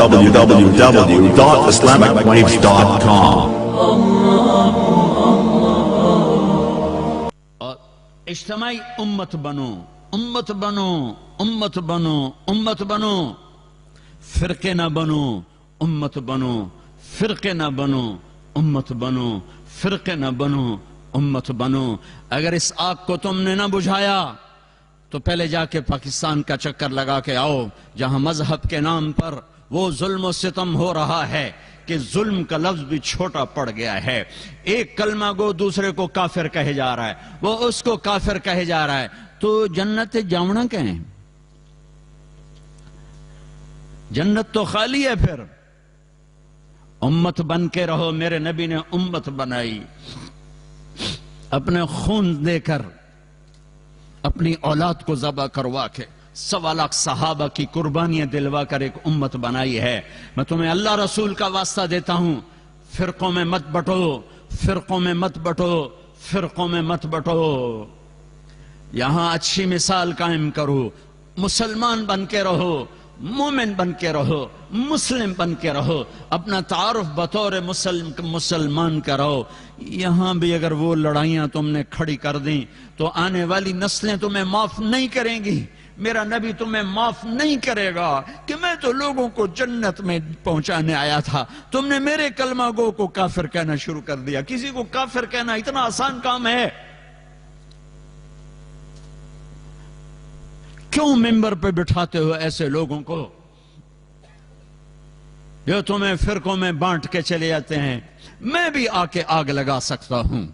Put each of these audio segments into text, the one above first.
www.islamicwaves.com. اور اجتماعی امت بنو، امت بنو، امت بنو، امت بنو، فرقے نہ بنو، امت بنو، فرقے نہ بنو، امت بنو، فرقے نہ بنو، امت بنو۔ اگر اس آگ کو تم نے نہ بجھایا تو پہلے جا کے پاکستان کا چکر لگا کے آؤ، جہاں مذہب کے نام پر وہ ظلم و ستم ہو رہا ہے کہ ظلم کا لفظ بھی چھوٹا پڑ گیا ہے۔ ایک کلمہ گو دوسرے کو کافر کہے جا رہا ہے، وہ اس کو کافر کہے جا رہا ہے، تو جنت جاؤنا کہیں؟ جنت تو خالی ہے پھر۔ امت بن کے رہو، میرے نبی نے امت بنائی، اپنے خون دے کر، اپنی اولاد کو ذبح کروا کے، 1.25 لاکھ صحابہ کی قربانیاں دلوا کر ایک امت بنائی ہے۔ میں تمہیں اللہ رسول کا واسطہ دیتا ہوں، فرقوں میں مت بٹو، فرقوں میں مت بٹو، فرقوں میں مت بٹو۔ یہاں اچھی مثال قائم کرو، مسلمان بن کے رہو، مومن بن کے رہو، مسلم بن کے رہو، اپنا تعارف بطور مسلمان کرو۔ یہاں بھی اگر وہ لڑائیاں تم نے کھڑی کر دیں تو آنے والی نسلیں تمہیں معاف نہیں کریں گی، میرا نبی تمہیں معاف نہیں کرے گا کہ میں تو لوگوں کو جنت میں پہنچانے آیا تھا، تم نے میرے کلمہ گو کو کافر کہنا شروع کر دیا۔ کسی کو کافر کہنا اتنا آسان کام ہے؟ کیوں ممبر پہ بٹھاتے ہو ایسے لوگوں کو جو تمہیں فرقوں میں بانٹ کے چلے جاتے ہیں؟ میں بھی آ کے آگ لگا سکتا ہوں،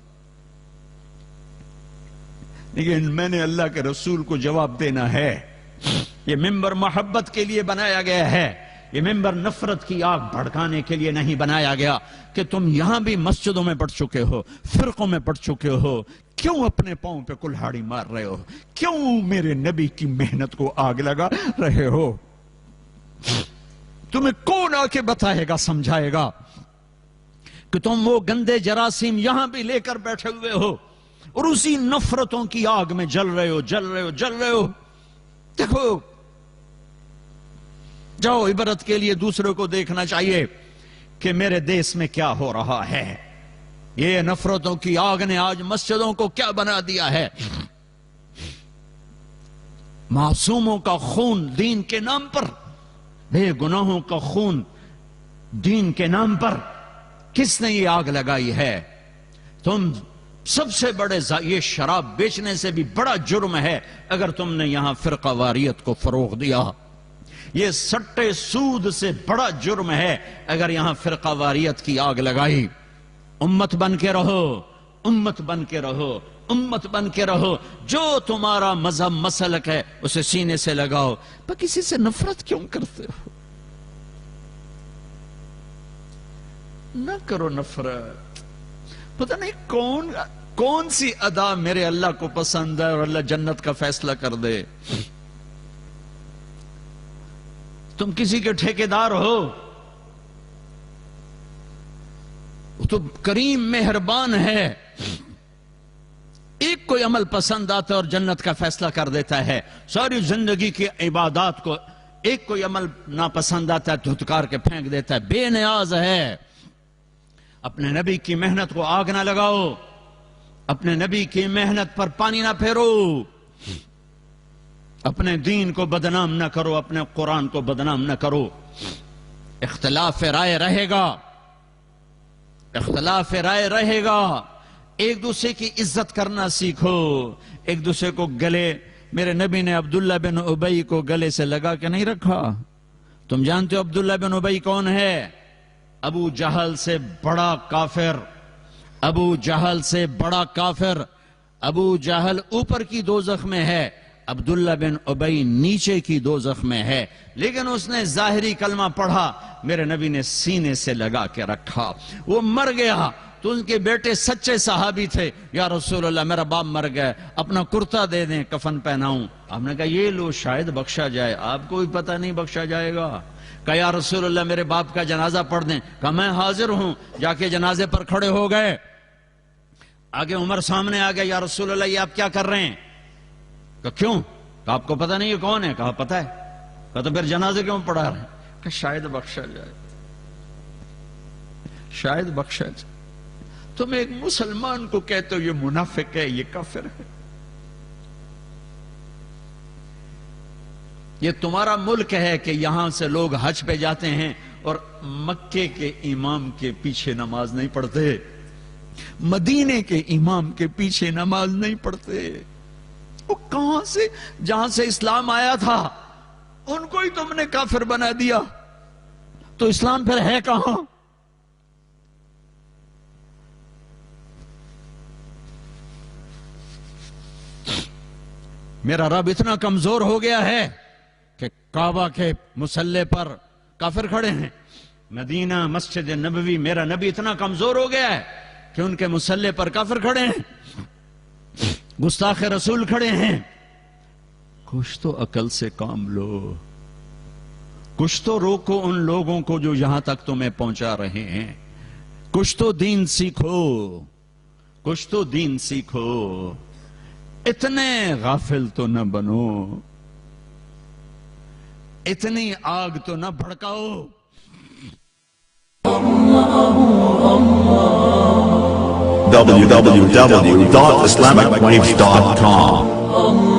لیکن میں نے اللہ کے رسول کو جواب دینا ہے۔ یہ ممبر محبت کے لیے بنایا گیا ہے، یہ ممبر نفرت کی آگ بھڑکانے کے لیے نہیں بنایا گیا کہ تم یہاں بھی مسجدوں میں پڑ چکے ہو، فرقوں میں پڑ چکے ہو، کیوں اپنے پاؤں پہ کلہاڑی مار رہے ہو؟ کیوں میرے نبی کی محنت کو آگ لگا رہے ہو؟ تمہیں کون آ کے بتائے گا، سمجھائے گا کہ تم وہ گندے جراثیم یہاں بھی لے کر بیٹھے ہوئے ہو اور اسی نفرتوں کی آگ میں جل رہے ہو، جل رہے ہو، جل رہے ہو؟ دیکھو، جاؤ، عبرت کے لیے دوسروں کو دیکھنا چاہیے کہ میرے دیس میں کیا ہو رہا ہے۔ یہ نفرتوں کی آگ نے آج مسجدوں کو کیا بنا دیا ہے۔ معصوموں کا خون دین کے نام پر، بے گناہوں کا خون دین کے نام پر کس نے یہ آگ لگائی ہے؟ تم سب سے بڑے یہ شراب بیچنے سے بھی بڑا جرم ہے اگر تم نے یہاں فرقہ واریت کو فروغ دیا۔ یہ سٹے سود سے بڑا جرم ہے اگر یہاں فرقہ واریت کی آگ لگائی۔ امت بن کے رہو، امت بن کے رہو، امت بن کے رہو۔ جو تمہارا مذہب مسلک ہے اسے سینے سے لگاؤ، پر کسی سے نفرت کیوں کرتے ہو؟ نہ کرو نفرت۔ پتہ نہیں کون سی ادا میرے اللہ کو پسند ہے اور اللہ جنت کا فیصلہ کر دے۔ تم کسی کے ٹھیکیدار ہو، تو کریم مہربان ہے، ایک کوئی عمل پسند آتا ہے اور جنت کا فیصلہ کر دیتا ہے۔ ساری زندگی کی عبادات کو ایک کوئی عمل ناپسند آتا ہے، دھتکار کے پھینک دیتا ہے۔ بے نیاز ہے۔ اپنے نبی کی محنت کو آگ نہ لگاؤ، اپنے نبی کی محنت پر پانی نہ پھیرو، اپنے دین کو بدنام نہ کرو، اپنے قرآن کو بدنام نہ کرو۔ اختلاف رائے رہے گا، اختلاف رائے رہے گا، ایک دوسرے کی عزت کرنا سیکھو، ایک دوسرے کو گلے۔ میرے نبی نے عبداللہ بن ابی کو گلے سے لگا کے نہیں رکھا۔ تم جانتے ہو عبداللہ بن ابی کون ہے؟ ابو جہل سے بڑا کافر، ابو جہل سے بڑا کافر۔ ابو جہل اوپر کی دوزخ میں ہے، عبداللہ بن ابی نیچے کی دوزخ میں ہے، لیکن اس نے ظاہری کلمہ پڑھا، میرے نبی نے سینے سے لگا کے رکھا۔ وہ مر گیا تو ان کے بیٹے سچے صحابی تھے، یا رسول اللہ میرا باپ مر گیا، اپنا کرتا دے دیں، کفن پہناؤں۔ آپ نے کہا یہ لو شاید بخشا جائے۔ آپ کو بھی پتہ نہیں بخشا جائے گا۔ کہا یا رسول اللہ میرے باپ کا جنازہ پڑھ دیں۔ کہا میں حاضر ہوں۔ جا کے جنازے پر کھڑے ہو گئے، آگے عمر سامنے آ گیا، یا رسول اللہ یہ آپ کیا کر رہے ہیں؟ کہا کیوں؟ کہا آپ کو پتہ نہیں یہ کون ہے؟ کہا پتہ ہے۔ کہا تو پھر جنازے کیوں پڑھا رہے ہیں؟ کہ شاید بخشا جائے، شاید بخشا جائے. تم ایک مسلمان کو کہتے ہو یہ منافق ہے، یہ کافر ہے. یہ تمہارا ملک ہے کہ یہاں سے لوگ حج پہ جاتے ہیں اور مکے کے امام کے پیچھے نماز نہیں پڑھتے، مدینے کے امام کے پیچھے نماز نہیں پڑھتے. وہ کہاں سے؟ جہاں سے اسلام آیا تھا ان کو ہی تم نے کافر بنا دیا، تو اسلام پھر ہے کہاں؟ میرا رب اتنا کمزور ہو گیا ہے کہ کعبہ کے مصلی پر کافر کھڑے ہیں. مدینہ مسجد نبوی، میرا نبی اتنا کمزور ہو گیا ہے کہ ان کے مصلی پر کافر کھڑے ہیں، گستاخ رسول کھڑے ہیں. کچھ تو عقل سے کام لو، کچھ تو روکو ان لوگوں کو جو یہاں تک تمہیں پہنچا رہے ہیں. کچھ تو دین سیکھو، کچھ تو دین سیکھو. اتنے غافل تو نہ بنو، اتنی آگ تو نہ بھڑکاؤ. www.islamicwaves.com